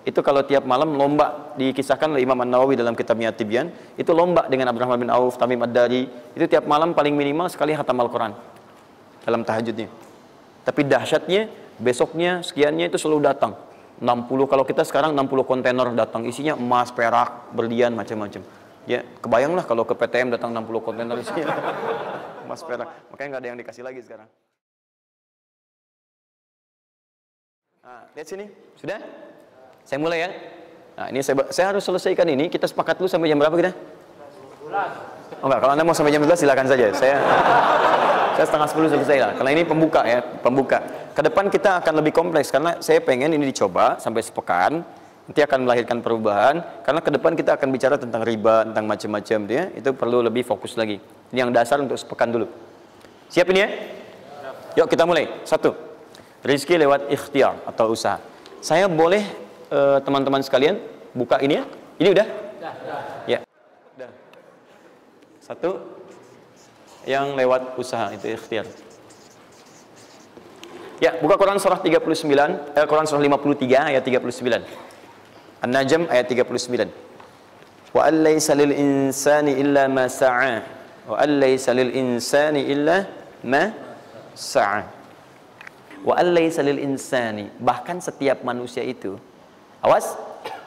itu kalau tiap malam lomba, dikisahkan oleh Imam An-Nawawi dalam kitabnya Tibyan, itu lomba dengan Abdurrahman bin Auf, Tamim Ad-Dari, itu tiap malam paling minimal sekali khatam Al-Quran dalam tahajudnya. Tapi dahsyatnya, besoknya sekiannya itu selalu datang 60, kalau kita sekarang 60 kontainer datang, isinya emas, perak, berlian, macam-macam. Ya, kebayanglah kalau ke PTM datang 60 kontainer isinya emas, perak. Makanya nggak ada yang dikasih lagi sekarang. Nah, lihat sini, sudah? Saya mulai ya. Nah, ini saya harus selesaikan ini. Kita sepakat dulu sampai jam berapa kita? 11. Oh enggak, kalau Anda mau sampai jam 11 silakan saja. Saya setengah 10 selesai lah. Karena ini pembuka ya, pembuka. Ke depan kita akan lebih kompleks karena saya pengen ini dicoba sampai sepekan. Nanti akan melahirkan perubahan. Karena ke depan kita akan bicara tentang riba, tentang macam-macam ya. Itu perlu lebih fokus lagi. Ini yang dasar untuk sepekan dulu. Siap ini ya? Yuk kita mulai. 1. Rizki lewat ikhtiar atau usaha. Saya boleh teman-teman sekalian buka ini ya? Ini udah? Ya. Udah. 1 yang lewat usaha itu ikhtiar. Ya, buka Quran surah 39, Quran surah 53 ayat 39. An-Najm ayat 39. Wa allaysa lil insani illa ma sa'a. Wa allaysa lil insani illa ma sa'a. Wa allaysa lil insani, bahkan setiap manusia itu, awas,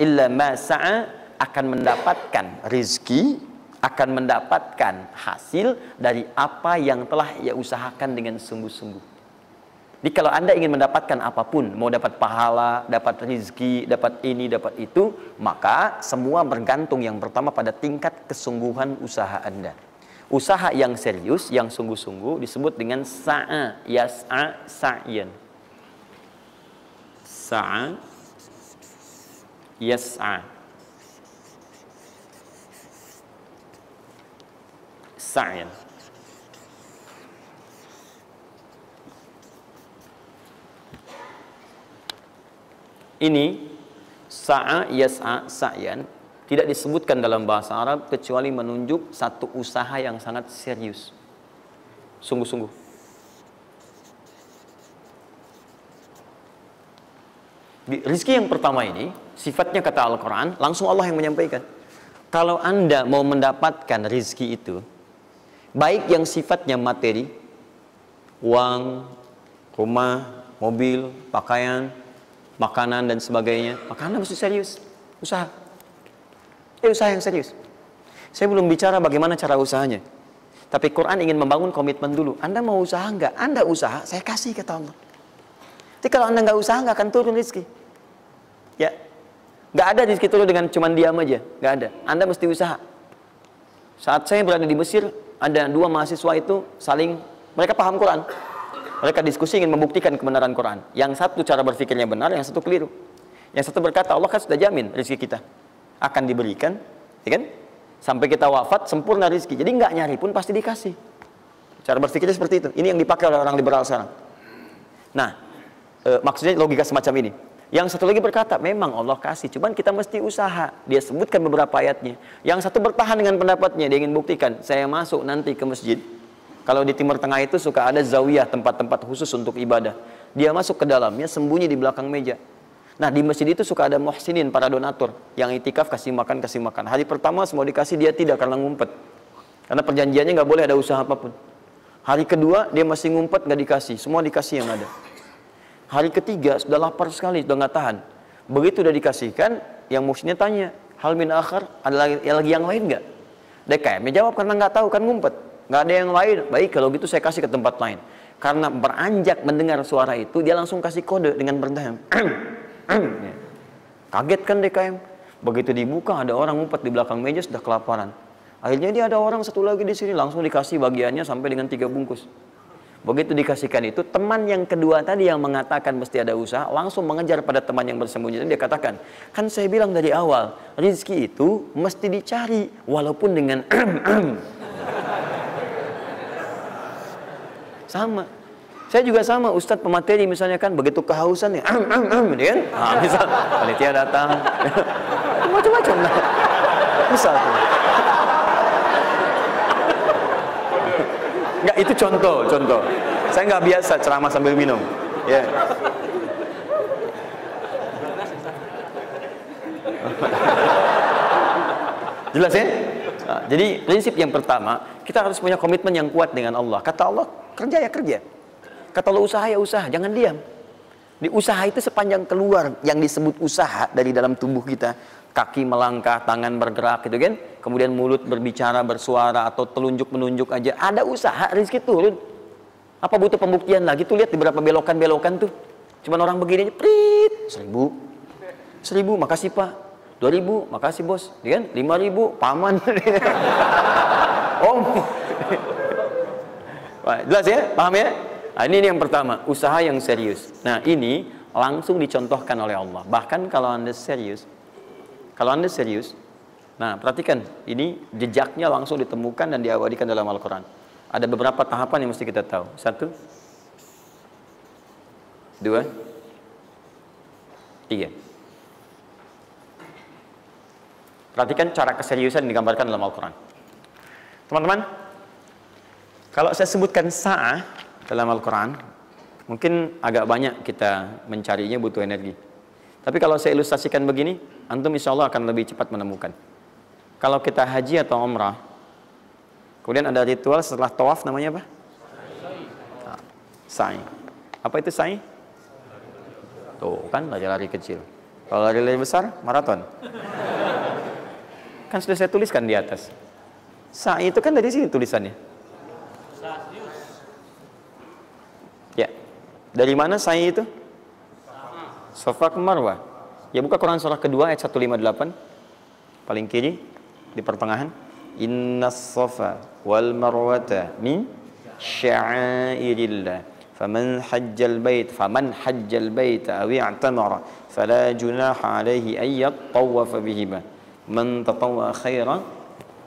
illa ma sa'a, akan mendapatkan rizki, akan mendapatkan hasil dari apa yang telah ia usahakan dengan sungguh-sungguh. Jadi kalau Anda ingin mendapatkan apapun, mau dapat pahala, dapat rizki, dapat ini, dapat itu, maka semua bergantung yang pertama pada tingkat kesungguhan usaha Anda. Usaha yang serius, yang sungguh-sungguh disebut dengan sa'a, yas'a, sa'yan. Sa'a, yas'a, sa'yan. Ini sa'a, yas'a, sa'yan tidak disebutkan dalam bahasa Arab kecuali menunjuk satu usaha yang sangat serius, sungguh-sungguh. Rizki yang pertama ini sifatnya kata Al-Quran, langsung Allah yang menyampaikan. Kalau Anda mau mendapatkan rizki itu, baik yang sifatnya materi, uang, rumah, mobil, pakaian, makanan dan sebagainya, maka Anda mesti serius usaha. Usaha yang serius. Saya belum bicara bagaimana cara usahanya. Tapi Quran ingin membangun komitmen dulu. Anda mau usaha enggak? Anda usaha, saya kasih kata Allah. Jadi kalau Anda enggak usaha, enggak akan turun rezeki. Ya, enggak ada rezeki turun dengan cuman diam aja. Enggak ada. Anda mesti usaha. Saat saya berada di Mesir, ada 2 mahasiswa itu saling, mereka paham Quran. Mereka diskusi ingin membuktikan kebenaran Quran. Yang satu cara berpikirnya benar, yang satu keliru. Yang satu berkata, Allah kan sudah jamin rezeki kita akan diberikan, ya kan? Sampai kita wafat sempurna rezeki. Jadi nggak nyari pun pasti dikasih. Cara berpikirnya seperti itu. Ini yang dipakai oleh orang liberal sekarang. Nah, maksudnya logika semacam ini. Yang satu lagi berkata, memang Allah kasih, cuman kita mesti usaha. Dia sebutkan beberapa ayatnya. Yang satu bertahan dengan pendapatnya, dia ingin buktikan, saya masuk nanti ke masjid. Kalau di Timur Tengah itu suka ada zawiyah, tempat-tempat khusus untuk ibadah. Dia masuk ke dalamnya, sembunyi di belakang meja. Nah, di masjid itu suka ada muhsinin, para donatur yang itikaf, kasih makan, kasih makan. Hari pertama semua dikasih, dia tidak, karena ngumpet. Karena perjanjiannya nggak boleh ada usaha apapun. Hari kedua dia masih ngumpet, nggak dikasih, semua dikasih yang ada. Hari ketiga sudah lapar sekali, sudah nggak tahan. Begitu udah dikasihkan, yang muhsinnya tanya, hal min akhar, ada lagi yang lain nggak? DKM jawab karena nggak tahu, kan ngumpet, nggak ada yang lain. Baik, kalau gitu saya kasih ke tempat lain. Karena beranjak mendengar suara itu, dia langsung kasih kode dengan berdaham. Kaget kan DKM. Begitu dibuka ada orang ngumpet di belakang meja, sudah kelaparan. Akhirnya dia ada orang satu lagi di sini, langsung dikasih bagiannya sampai dengan 3 bungkus. Begitu dikasihkan itu, teman yang kedua tadi yang mengatakan mesti ada usaha langsung mengejar pada teman yang bersembunyi. Dia katakan, kan saya bilang dari awal, rezeki itu mesti dicari walaupun dengan sama. Saya juga sama, Ustadz pemateri misalnya kan, begitu kehausan ya, dia kan, nah, misal panitia datang, macam-macam lah, misal tuh. Enggak, itu contoh. Saya nggak biasa ceramah sambil minum, ya. Jelas ya? Nah, jadi prinsip yang pertama, kita harus punya komitmen yang kuat dengan Allah. Kata Allah, kerja ya kerja. Kata Allah, usaha ya usaha, jangan diam. Di usaha itu sepanjang keluar yang disebut usaha dari dalam tubuh kita, kaki melangkah, tangan bergerak gitu kan, kemudian mulut berbicara, bersuara, atau telunjuk menunjuk aja, ada usaha, rezeki turun. Apa butuh pembuktian lagi? Tuh lihat di beberapa belokan-belokan tuh, cuman orang begini aja, prit, 1.000, makasih Pak, 2.000, makasih bos, ya kan? 5.000, paman. Om. Jelas ya, paham ya? Nah, ini yang pertama, usaha yang serius. Nah, ini langsung dicontohkan oleh Allah. Bahkan kalau Anda serius, nah perhatikan, ini jejaknya langsung ditemukan dan diabadikan dalam Al-Quran. Ada beberapa tahapan yang mesti kita tahu. 1, 2, 3. Perhatikan cara keseriusan yang digambarkan dalam Al-Quran. Teman-teman, kalau saya sebutkan sa'ah dalam Al-Quran, mungkin agak banyak kita mencarinya, butuh energi. Tapi kalau saya ilustrasikan begini, antum insya Allah akan lebih cepat menemukan. Kalau kita haji atau umrah, kemudian ada ritual setelah tawaf, namanya apa? Sa'i. Apa itu sa'i? Tuh kan, lari-lari kecil. Kalau lari-lari besar, maraton. Kan sudah saya tuliskan di atas. Sa'i itu kan dari sini tulisannya. Ya, dari mana sa'i itu? Safa ke Marwah. Ya, buka Quran surah kedua ayat 158, paling kiri di pertengahan. Innas safa wal marwata min sya'airillah. Faman hajjal bait aw i'tamara fala junaha alaihi ay yattawafa bihima. Man tatawwa khairan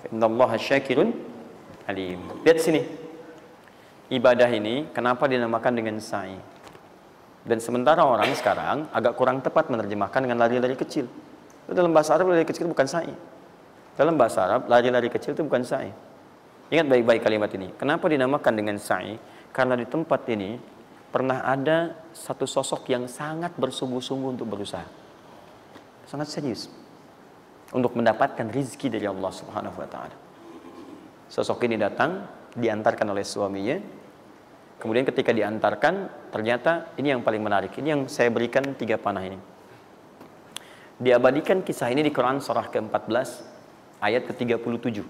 innallaha syakirun alim. Lihat sini. Ibadah ini kenapa dinamakan dengan sa'i? Dan sementara orang sekarang agak kurang tepat menerjemahkan dengan lari-lari kecil. Dalam bahasa Arab lari kecil bukan sa'i. Dalam bahasa Arab lari-lari kecil itu bukan sa'i. Ingat baik-baik kalimat ini. Kenapa dinamakan dengan sa'i? Karena di tempat ini pernah ada satu sosok yang sangat bersungguh-sungguh untuk berusaha. Sangat serius. Untuk mendapatkan rizki dari Allah Subhanahu wa ta'ala. Sosok ini datang, diantarkan oleh suaminya. Kemudian ketika diantarkan, ternyata ini yang paling menarik. Ini yang saya berikan 3 panah ini. Diabadikan kisah ini di Quran surah ke-14 ayat ke-37.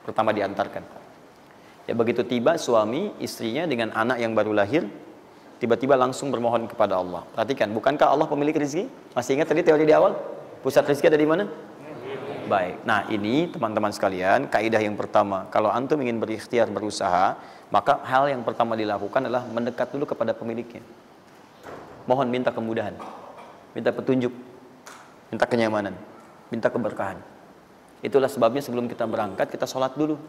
Pertama diantarkan. Ya, begitu tiba suami, istrinya dengan anak yang baru lahir, tiba-tiba langsung bermohon kepada Allah. Perhatikan, bukankah Allah pemilik rezeki? Masih ingat tadi teori di awal? Pusat rezeki ada di mana? Baik. Nah, ini teman-teman sekalian, kaidah yang pertama. Kalau antum ingin berikhtiar berusaha, maka hal yang pertama dilakukan adalah mendekat dulu kepada pemiliknya. Mohon minta kemudahan, minta petunjuk, minta kenyamanan, minta keberkahan. Itulah sebabnya sebelum kita berangkat, kita sholat dulu.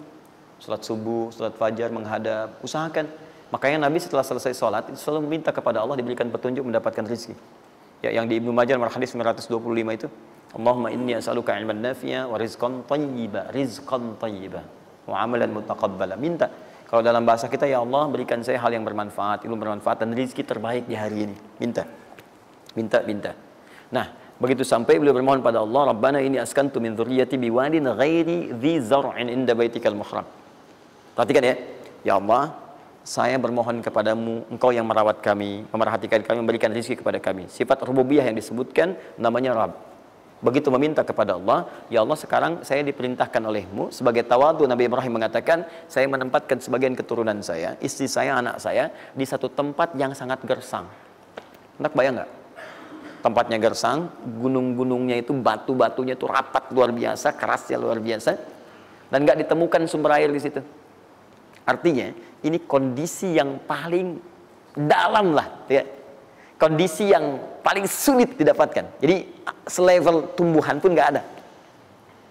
Sholat subuh, sholat fajar, menghadap, usahakan. Makanya Nabi setelah selesai sholat, selalu meminta kepada Allah diberikan petunjuk mendapatkan rezeki. Ya, yang di Ibnu Majah nomor hadis 925 itu, Allahumma inni as'aluka ilman nafi'a wa rizqan thayyiba wa amalan mutaqabbala. Minta. Kalau dalam bahasa kita, ya Allah berikan saya hal yang bermanfaat, ilmu bermanfaat dan rezeki terbaik di hari ini. Minta. Nah, begitu sampai beliau bermohon pada Allah, Rabbana inni askantu min dzurriyyati biwadin ghairi dzi zar'in inda baitikal muhram. Perhatikan ya. Ya Allah, saya bermohon kepadamu, Engkau yang merawat kami, memerhatikan kami, memberikan rezeki kepada kami. Sifat rububiyah yang disebutkan namanya Rabb. Begitu meminta kepada Allah, ya Allah sekarang saya diperintahkan olehmu sebagai tawadu. Nabi Ibrahim mengatakan, saya menempatkan sebagian keturunan saya, istri saya, anak saya di satu tempat yang sangat gersang. Anda bayang nggak? Tempatnya gersang, gunung-gunungnya itu, batu-batunya itu rapat luar biasa, kerasnya luar biasa, dan nggak ditemukan sumber air di situ. Artinya ini kondisi yang paling dalam lah, ya. Kondisi yang paling sulit didapatkan. Jadi selevel tumbuhan pun nggak ada.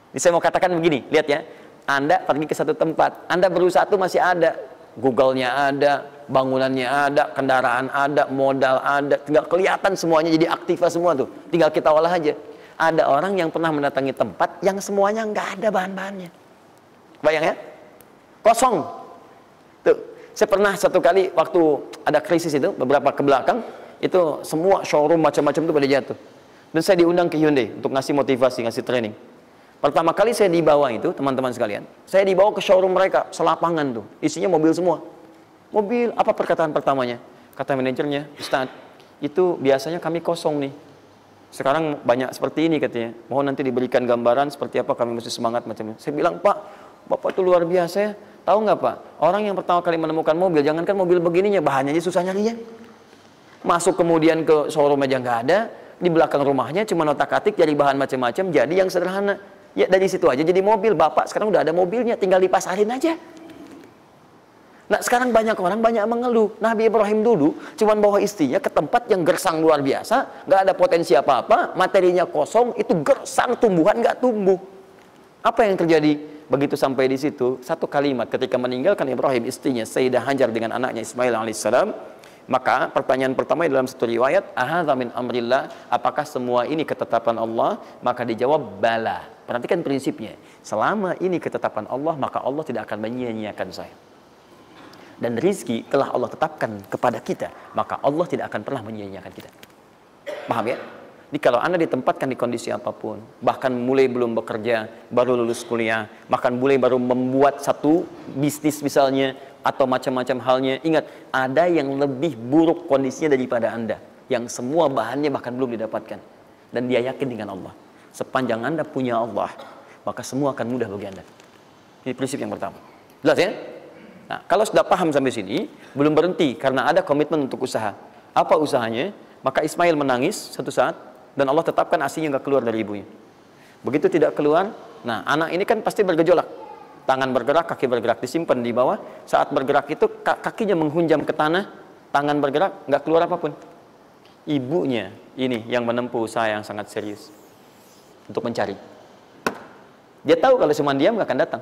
Jadi saya mau katakan begini, lihat ya. Anda pergi ke satu tempat, Anda berusaha tuh masih ada, Google-nya ada, bangunannya ada, kendaraan ada, modal ada, tinggal kelihatan semuanya jadi aktiva semua tuh. Tinggal kita olah aja. Ada orang yang pernah mendatangi tempat yang semuanya nggak ada bahan-bahannya. Bayang ya? Kosong. Tuh, saya pernah satu kali waktu ada krisis itu beberapa ke belakang, itu semua showroom macam-macam itu pada jatuh. Dan saya diundang ke Hyundai untuk ngasih motivasi, ngasih training. Pertama kali saya dibawa itu, teman-teman sekalian, saya dibawa ke showroom mereka, selapangan tuh, isinya mobil semua. Mobil, apa perkataan pertamanya? Kata manajernya, Ustaz, itu biasanya kami kosong nih. Sekarang banyak seperti ini katanya. Mohon nanti diberikan gambaran seperti apa kami mesti semangat macam ini. Saya bilang, Pak, Bapak itu luar biasa ya. Tahu nggak Pak, orang yang pertama kali menemukan mobil, jangankan mobil begininya, bahannya aja susah nyarinya. Masuk kemudian ke showroom aja nggak ada, di belakang rumahnya cuma otak-atik cari bahan macam-macam, jadi yang sederhana. Ya dari situ aja jadi mobil. Bapak sekarang udah ada mobilnya, tinggal dipasarin aja. Nah sekarang banyak orang banyak mengeluh. Nabi Ibrahim dulu cuma bawa istrinya ke tempat yang gersang luar biasa, nggak ada potensi apa-apa, materinya kosong, itu gersang, tumbuhan nggak tumbuh. Apa yang terjadi? Begitu sampai di situ, satu kalimat ketika meninggalkan Ibrahim istrinya Sayyidah Hajar dengan anaknya Ismail alaihissalam, maka pertanyaan pertama dalam satu riwayat, ahadza min amrillah, apakah semua ini ketetapan Allah? Maka dijawab bala. Perhatikan prinsipnya, selama ini ketetapan Allah, maka Allah tidak akan menyia-nyiakan saya. Dan rizki telah Allah tetapkan kepada kita, maka Allah tidak akan pernah menyia-nyiakan kita. Paham ya? Jadi kalau Anda ditempatkan di kondisi apapun, bahkan mulai belum bekerja, baru lulus kuliah, bahkan mulai baru membuat satu bisnis misalnya, atau macam-macam halnya, ingat, ada yang lebih buruk kondisinya daripada Anda, yang semua bahannya bahkan belum didapatkan. Dan dia yakin dengan Allah. Sepanjang Anda punya Allah, maka semua akan mudah bagi Anda. Ini prinsip yang pertama. Jelas ya? Nah, kalau sudah paham sampai sini, belum berhenti karena ada komitmen untuk usaha. Apa usahanya? Maka Ismail menangis satu saat dan Allah tetapkan ASInya nggak keluar dari ibunya. Begitu tidak keluar, nah anak ini kan pasti bergejolak. Tangan bergerak, kaki bergerak, disimpan di bawah. Saat bergerak itu kakinya menghunjam ke tanah, tangan bergerak, nggak keluar apapun. Ibunya ini yang menempuh usaha yang sangat serius untuk mencari. Dia tahu kalau cuma diam nggak akan datang.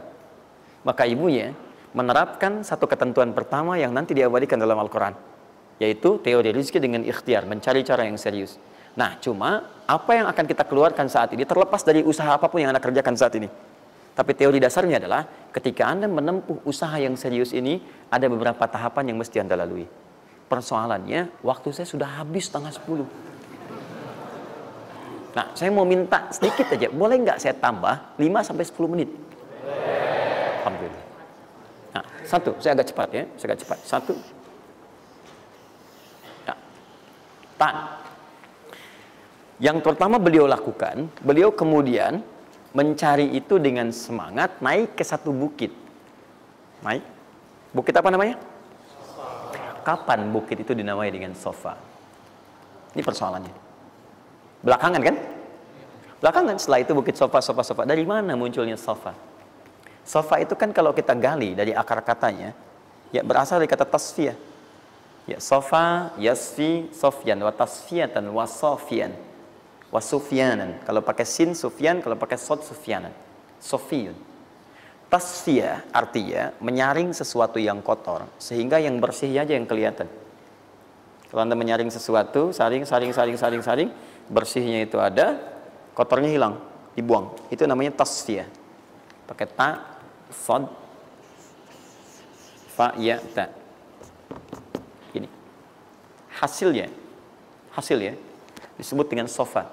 Maka ibunya menerapkan satu ketentuan pertama yang nanti diabadikan dalam Al-Quran, yaitu teori rezeki dengan ikhtiar, mencari cara yang serius. Nah, cuma apa yang akan kita keluarkan saat ini terlepas dari usaha apapun yang Anda kerjakan saat ini. Tapi teori dasarnya adalah ketika Anda menempuh usaha yang serius ini, ada beberapa tahapan yang mesti Anda lalui. Persoalannya, waktu saya sudah habis 9:30. Nah, saya mau minta sedikit aja, boleh nggak saya tambah 5-10 menit? Alhamdulillah. Nah, satu, saya agak cepat ya, saya agak cepat. Satu. Nah, yang pertama beliau lakukan, beliau kemudian mencari itu dengan semangat, naik ke satu bukit. Naik. Bukit apa namanya? Kapan bukit itu dinamai dengan Sofa? Ini persoalannya. Belakangan kan? Belakangan, setelah itu bukit Sofa. Dari mana munculnya Sofa? Sofa itu kan kalau kita gali dari akar katanya, ya berasal dari kata tasfiyah. Ya, Sofa, yasfi, sofyan, wa tasfiyatan, wa sofian, wa sufyanan. Kalau pakai sin, sufyan, kalau pakai sod, sufyanan. Sofiyun. Tasfiyah artinya menyaring sesuatu yang kotor, sehingga yang bersih aja yang kelihatan. Kalau Anda menyaring sesuatu, saring, bersihnya itu ada, kotornya hilang, dibuang. Itu namanya tasfiyah. Pakai ta, sod, fa, ya, ta. Ini. Hasilnya disebut dengan sofa.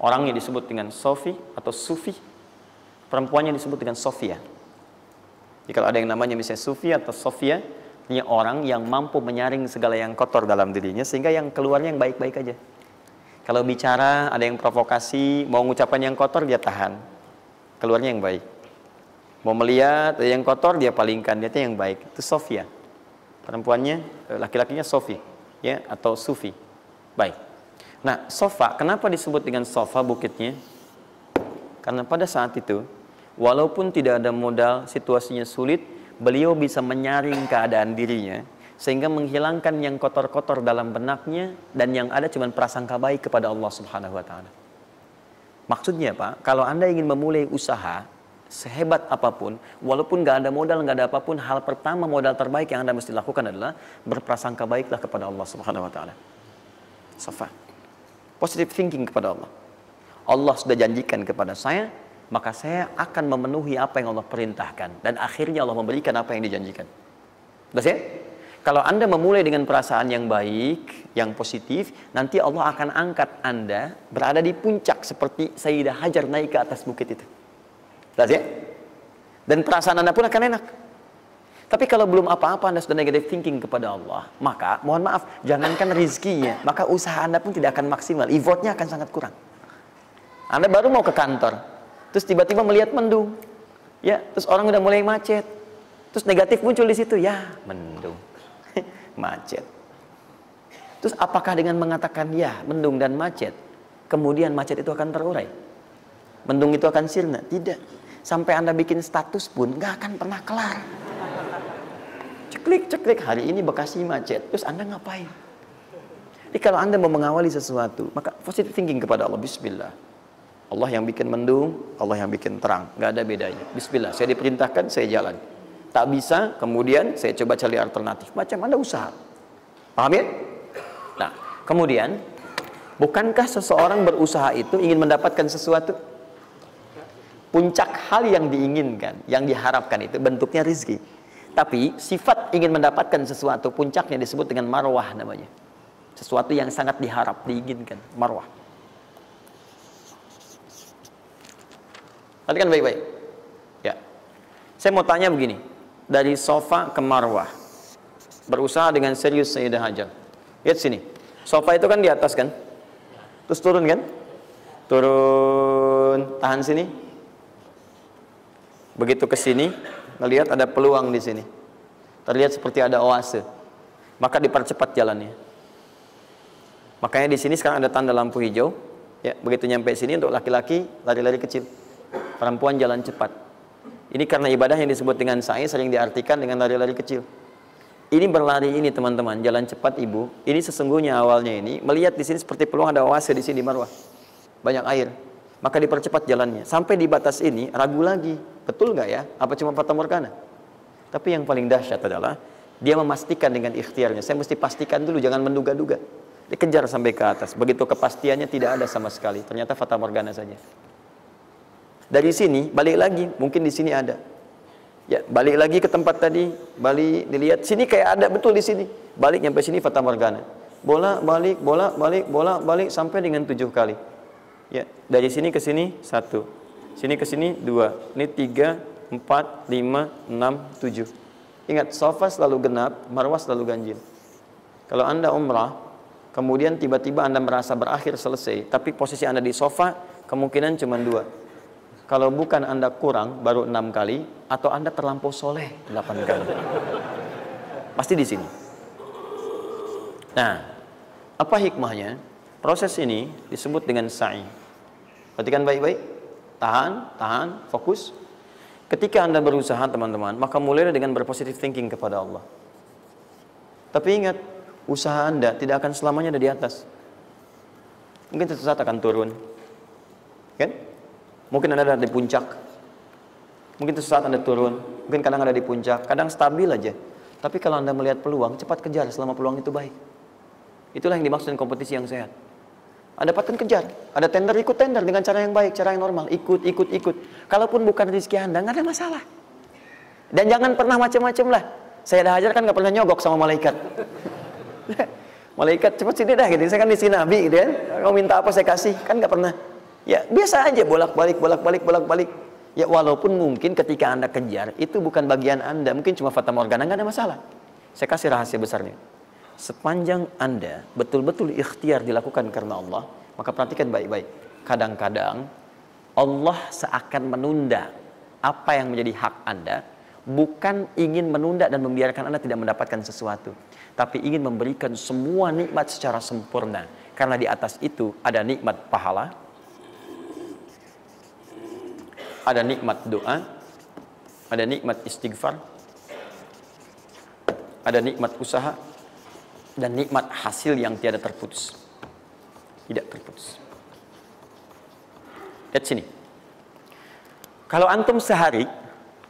Orangnya disebut dengan Sofi atau Sufi. Perempuannya disebut dengan Sofia. Jadi kalau ada yang namanya misalnya Sufi atau Sofia, ini orang yang mampu menyaring segala yang kotor dalam dirinya, sehingga yang keluarnya yang baik-baik aja. Kalau bicara, ada yang provokasi, mau ngucapkan yang kotor, dia tahan. Keluarnya yang baik. Mau melihat, ada yang kotor, dia palingkan. Dia yang baik. Itu Sofia. Perempuannya, laki-lakinya Sofi. Ya, atau Sufi. Baik. Nah, Sofa, kenapa disebut dengan Sofa bukitnya? Karena pada saat itu, walaupun tidak ada modal, situasinya sulit, beliau bisa menyaring keadaan dirinya, sehingga menghilangkan yang kotor-kotor dalam benaknya, dan yang ada cuma prasangka baik kepada Allah Subhanahu wa Ta'ala. Maksudnya Pak, kalau Anda ingin memulai usaha sehebat apapun, walaupun nggak ada modal, nggak ada apapun, hal pertama modal terbaik yang Anda mesti lakukan adalah berprasangka baiklah kepada Allah Subhanahu wa Ta'ala. Sofa. Positive thinking kepada Allah. Allah sudah janjikan kepada saya, maka saya akan memenuhi apa yang Allah perintahkan, dan akhirnya Allah memberikan apa yang dijanjikan. Betul ya? Kalau Anda memulai dengan perasaan yang baik, yang positif, nanti Allah akan angkat Anda berada di puncak seperti Sayyidah Hajar naik ke atas bukit itu. Jelas ya? Dan perasaan Anda pun akan enak. Tapi kalau belum apa-apa Anda sudah negative thinking kepada Allah, maka mohon maaf, jangankan rizkinya, maka usaha Anda pun tidak akan maksimal, effortnya akan sangat kurang. Anda baru mau ke kantor, terus tiba-tiba melihat mendung, ya, terus orang udah mulai macet, terus negatif muncul di situ, ya mendung, macet. Terus apakah dengan mengatakan ya mendung dan macet, kemudian macet itu akan terurai? Mendung itu akan sirna? Tidak. Sampai Anda bikin status pun nggak akan pernah kelar. Ceklik, hari ini Bekasi macet. Terus Anda ngapain? Jadi kalau Anda mau mengawali sesuatu, maka positive thinking kepada Allah. Bismillah. Allah yang bikin mendung, Allah yang bikin terang. Nggak ada bedanya. Bismillah. Saya diperintahkan, saya jalan. Tak bisa, kemudian saya coba cari alternatif. Macam Anda usaha. Paham ya? Nah, kemudian, bukankah seseorang berusaha itu ingin mendapatkan sesuatu? Puncak hal yang diinginkan, yang diharapkan itu bentuknya rizki. Tapi sifat ingin mendapatkan sesuatu, puncaknya disebut dengan marwah namanya. Sesuatu yang sangat diharap, diinginkan, marwah. Perhatikan baik-baik. Ya. Saya mau tanya begini, dari sofa ke marwah, berusaha dengan serius Sayyidah Hajar. Lihat sini, sofa itu kan di atas kan, terus turun kan, turun, tahan sini. Begitu ke sini, melihat ada peluang di sini, terlihat seperti ada oase, maka dipercepat jalannya. Makanya di sini sekarang ada tanda lampu hijau. Ya, begitu nyampe sini untuk laki-laki lari-lari kecil, perempuan jalan cepat. Ini karena ibadah yang disebut dengan sa'i sering diartikan dengan lari-lari kecil. Ini berlari ini teman-teman, jalan cepat ibu. Ini sesungguhnya awalnya ini melihat di sini seperti peluang ada oase di sini di marwah, banyak air, maka dipercepat jalannya. Sampai di batas ini ragu lagi. Betul nggak ya? Apa cuma fata morgana? Tapi yang paling dahsyat adalah dia memastikan dengan ikhtiarnya. Saya mesti pastikan dulu, jangan menduga-duga. Dikejar sampai ke atas. Begitu kepastiannya tidak ada sama sekali. Ternyata fata morgana saja. Dari sini balik lagi, mungkin di sini ada. Ya, balik lagi ke tempat tadi, balik dilihat sini kayak ada betul di sini. Balik nyampe sini fata morgana. Bola balik, bola balik, bola balik sampai dengan 7 kali. Ya, dari sini ke sini 1. Sini ke sini 2, ini 3, 4, 5, 6, 7. Ingat, sofa selalu genap, marwah selalu ganjil. Kalau Anda umrah, kemudian tiba-tiba Anda merasa berakhir selesai, tapi posisi Anda di sofa, kemungkinan cuma 2. Kalau bukan Anda kurang, baru 6 kali, atau Anda terlampau soleh 8 kali. Pasti di sini. Nah, apa hikmahnya? Proses ini disebut dengan sa'i. Perhatikan baik-baik. Tahan, fokus. Ketika Anda berusaha teman-teman, maka mulailah dengan berpositive thinking kepada Allah. Tapi ingat, usaha Anda tidak akan selamanya ada di atas. Mungkin suatu saat akan turun. Kan? Mungkin Anda ada di puncak. Mungkin suatu saat Anda turun. Mungkin kadang ada di puncak, kadang stabil aja. Tapi kalau Anda melihat peluang, cepat kejar selama peluang itu baik. Itulah yang dimaksud dengan kompetisi yang sehat. Anda dapatkan kejar, ada tender, ikut tender dengan cara yang baik, cara yang normal, ikut. Kalaupun bukan rezeki Anda, nggak ada masalah. Dan jangan pernah macam-macam lah. Saya dah ajar kan nggak pernah nyogok sama malaikat. Malaikat cepat sini dah gitu. Saya kan di sini Nabi gitu kan. Kau minta apa saya kasih, kan nggak pernah. Ya biasa aja bolak-balik. Ya walaupun mungkin ketika Anda kejar itu bukan bagian Anda, mungkin cuma fata morgana, nggak ada masalah. Saya kasih rahasia besarnya. Sepanjang Anda betul-betul ikhtiar dilakukan karena Allah, maka perhatikan baik-baik. Kadang-kadang Allah seakan menunda apa yang menjadi hak Anda, bukan ingin menunda dan membiarkan Anda tidak mendapatkan sesuatu, tapi ingin memberikan semua nikmat secara sempurna. Karena di atas itu ada nikmat pahala, ada nikmat doa, ada nikmat istighfar, ada nikmat usaha, dan nikmat hasil yang tiada terputus. Tidak terputus. Lihat sini. Kalau antum sehari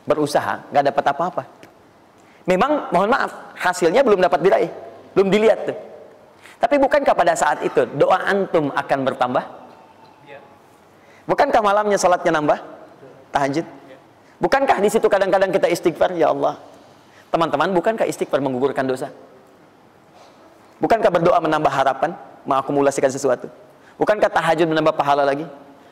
berusaha, nggak dapat apa-apa. Memang, mohon maaf, hasilnya belum dapat diraih. Belum dilihat tuh. Tapi bukankah pada saat itu, doa antum akan bertambah? Bukankah malamnya salatnya nambah? Tahajud? Bukankah di situ kadang-kadang kita istighfar, ya Allah, Teman-teman, bukankah istighfar menggugurkan dosa? Bukankah berdoa menambah harapan, mengakumulasikan sesuatu? Bukankah tahajud menambah pahala lagi?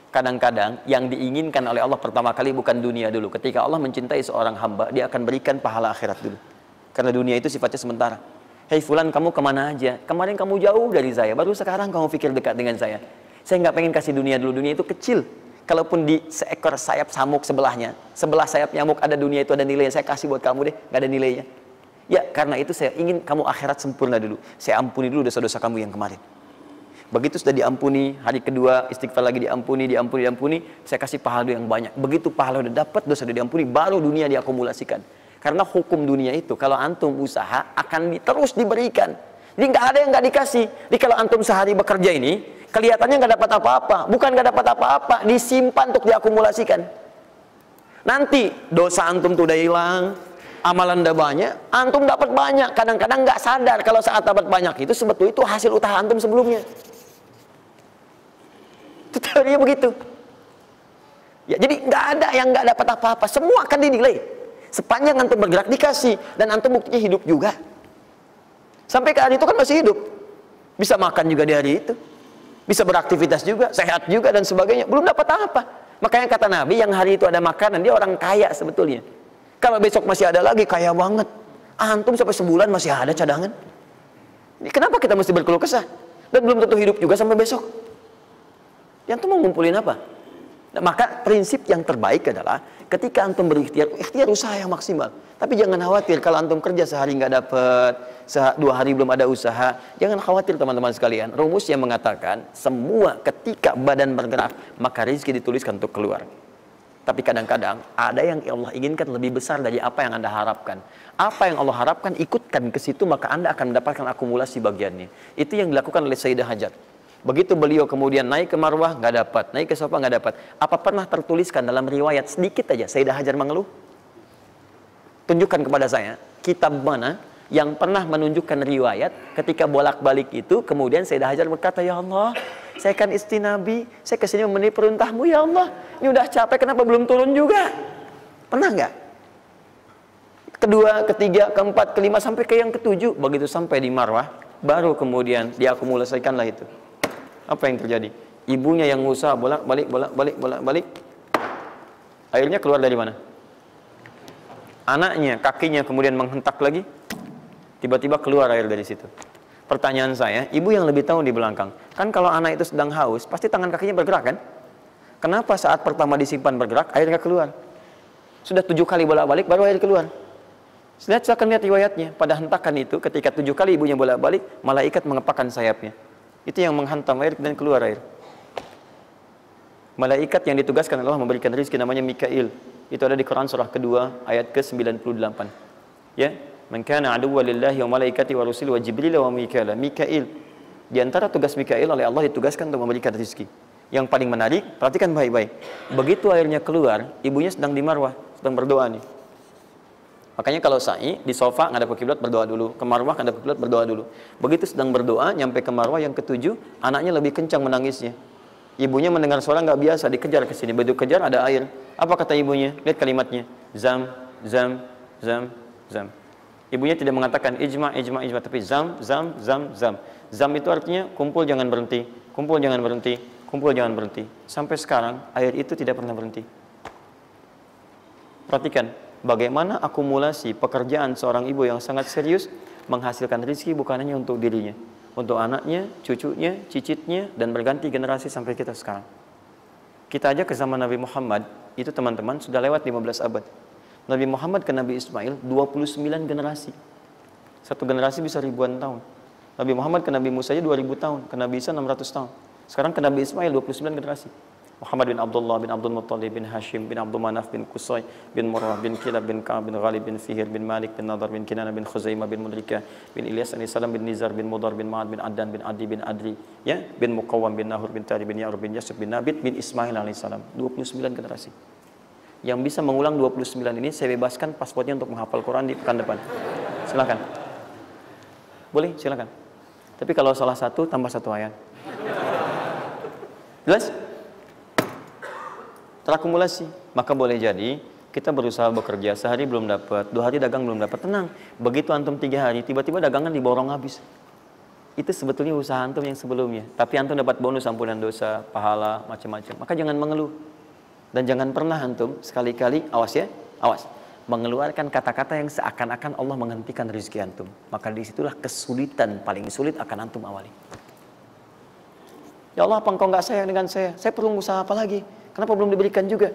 Kadang-kadang yang diinginkan oleh Allah pertama kali bukan dunia dulu. Ketika Allah mencintai seorang hamba, dia akan berikan pahala akhirat dulu. Karena dunia itu sifatnya sementara. Hei fulan, kamu kemana aja? Kemarin kamu jauh dari saya, baru sekarang kamu pikir dekat dengan saya. Saya nggak pengen kasih dunia dulu, dunia itu kecil. Kalaupun di seekor sayap samuk sebelahnya, sebelah sayap nyamuk ada dunia itu ada nilainya, saya kasih buat kamu deh, nggak ada nilainya. Ya, karena itu saya ingin kamu akhirat sempurna dulu. Saya ampuni dulu dosa-dosa kamu yang kemarin. Begitu sudah diampuni, hari kedua istighfar lagi diampuni, saya kasih pahala yang banyak. Begitu pahala udah dapat, dosa udah diampuni, baru dunia diakumulasikan. Karena hukum dunia itu, kalau antum usaha akan terus diberikan. Jadi nggak ada yang nggak dikasih. Jadi kalau antum sehari bekerja ini, kelihatannya nggak dapat apa-apa. Bukan nggak dapat apa-apa, disimpan untuk diakumulasikan. Nanti dosa antum tuh udah hilang, amalan udah banyak, antum dapat banyak. Kadang-kadang nggak sadar kalau saat dapat banyak itu sebetulnya itu hasil usaha antum sebelumnya. Itu teorinya begitu. Ya, jadi nggak ada yang nggak dapat apa-apa, semua akan dinilai. Sepanjang antum bergerak dikasih, dan antum buktinya hidup juga. Sampai ke hari itu kan masih hidup, bisa makan juga di hari itu, bisa beraktivitas juga, sehat juga dan sebagainya. Belum dapat apa. Makanya kata Nabi, yang hari itu ada makanan, dia orang kaya sebetulnya. Kalau besok masih ada lagi, kaya banget. Antum sampai sebulan masih ada cadangan. Jadi, kenapa kita mesti berkeluh kesah? Dan belum tentu hidup juga sampai besok. Yang tuh mau ngumpulin apa? Nah, maka prinsip yang terbaik adalah ketika antum berikhtiar, ikhtiar usaha yang maksimal. Tapi jangan khawatir kalau antum kerja sehari nggak dapat, 2 hari belum ada usaha. Jangan khawatir teman-teman sekalian. Rumusnya mengatakan semua ketika badan bergerak maka rezeki dituliskan untuk keluar. Tapi kadang-kadang ada yang Allah inginkan lebih besar dari apa yang Anda harapkan. Apa yang Allah harapkan ikutkan ke situ, maka Anda akan mendapatkan akumulasi bagiannya. Itu yang dilakukan oleh Sayyidah Hajar. Begitu beliau kemudian naik ke Marwah, nggak dapat, naik ke Safa, nggak dapat. Apa pernah tertuliskan dalam riwayat sedikit aja Sayyidah Hajar mengeluh? Tunjukkan kepada saya kitab mana yang pernah menunjukkan riwayat ketika bolak-balik itu kemudian Sayyidah Hajar berkata, ya Allah, saya kan istri Nabi, saya kesini memenuhi perintahmu ya Allah. Ini udah capek, kenapa belum turun juga? Pernah nggak? Kedua, ketiga, keempat, kelima, sampai ke yang ketujuh. Begitu sampai di Marwah, baru kemudian diakumulasikanlah itu. Apa yang terjadi? Ibunya yang usaha bolak-balik. Airnya keluar dari mana? Anaknya, kakinya kemudian menghentak lagi. Tiba-tiba keluar air dari situ. Pertanyaan saya, ibu yang lebih tahu di belakang. Kan kalau anak itu sedang haus, pasti tangan kakinya bergerak kan? Kenapa saat pertama disimpan bergerak, airnya keluar? Sudah 7 kali bolak-balik, baru air keluar. Saya akan lihat riwayatnya. Pada hentakan itu, ketika 7 kali ibunya bolak-balik, malaikat mengepakkan sayapnya. Itu yang menghantam air dan keluar air. Malaikat yang ditugaskan Allah memberikan rezeki namanya Mikail. Itu ada di Quran surah kedua ayat ke-98. Ya, man kana aduwwan lillahi wa malaikati wa rusuli wa jibril wa mikail. Mikail. Di antara tugas Mikail oleh Allah ditugaskan untuk memberikan rezeki. Yang paling menarik, perhatikan baik-baik. Begitu airnya keluar, ibunya sedang di Marwah, sedang berdoa nih. Makanya kalau sa'i di sofa ngadep ke kiblat berdoa dulu, ke Marwah ngadep ke kiblat berdoa dulu. Begitu sedang berdoa nyampe ke Marwah yang ke-7, anaknya lebih kencang menangisnya. Ibunya mendengar suara nggak biasa, dikejar ke sini. Begitu kejar ada air. Apa kata ibunya? Lihat kalimatnya. Zam, zam, zam, zam. Ibunya tidak mengatakan ijma, tapi zam, zam, zam, zam. Zam itu artinya kumpul jangan berhenti, kumpul jangan berhenti, kumpul jangan berhenti. Sampai sekarang air itu tidak pernah berhenti. Perhatikan bagaimana akumulasi pekerjaan seorang ibu yang sangat serius menghasilkan rezeki bukan hanya untuk dirinya, untuk anaknya, cucunya, cicitnya, dan berganti generasi sampai kita sekarang. Kita aja ke zaman Nabi Muhammad, itu teman-teman sudah lewat 15 abad. Nabi Muhammad ke Nabi Ismail 29 generasi. Satu generasi bisa ribuan tahun. Nabi Muhammad ke Nabi Musa aja 2000 tahun, ke Nabi Isa 600 tahun. Sekarang ke Nabi Ismail 29 generasi. Muhammad bin Abdullah bin Abdul Muttalib bin Hashim bin Abdul Manaf bin Qusay bin Murrah bin Kilab bin Ka'ab bin Ghalib bin Fihir bin Malik bin Nadar bin Kinana bin Khuzaimah bin Mudrika bin Ilyas bin Salam bin Nizar bin Mudar bin Ma'ad bin Addan bin Adi bin Adri ya bin Muqawwam bin Nahur bin Tari bin Ya'rub bin Yasib bin Nabit bin Ismail alaihissalam. 29 generasi. Yang bisa mengulang 29 ini saya bebaskan paspornya untuk menghafal Quran di pekan depan. Silakan. Boleh, silakan. Tapi kalau salah satu tambah 1 ayat. Jelas? Terakumulasi. Maka boleh jadi Kita berusaha bekerja, sehari belum dapat, 2 hari dagang belum dapat, tenang. Begitu antum 3 hari, tiba-tiba dagangan diborong habis. Itu sebetulnya usaha antum yang sebelumnya. Tapi antum dapat bonus ampunan dosa, pahala, macam-macam. Maka jangan mengeluh. Dan jangan pernah antum, sekali-kali, awas ya, awas. Mengeluarkan kata-kata yang seakan-akan Allah menghentikan rezeki antum. Maka disitulah kesulitan paling sulit akan antum awali. Ya Allah, apa engkau nggak sayang dengan saya? Saya perlu usaha apa lagi? Kenapa belum diberikan juga?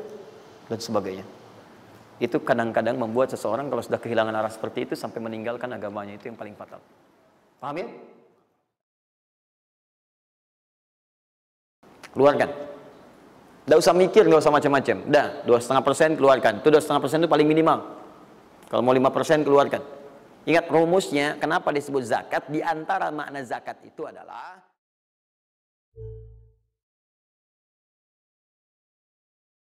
Dan sebagainya. Itu kadang-kadang membuat seseorang kalau sudah kehilangan arah seperti itu sampai meninggalkan agamanya. Itu yang paling fatal. Paham ya? Keluarkan. Tidak usah mikir, nggak usah macam-macam. Dah, 2,5% keluarkan. Itu 2,5% itu paling minimal. Kalau mau 5% keluarkan. Ingat rumusnya, kenapa disebut zakat? Di antara makna zakat itu adalah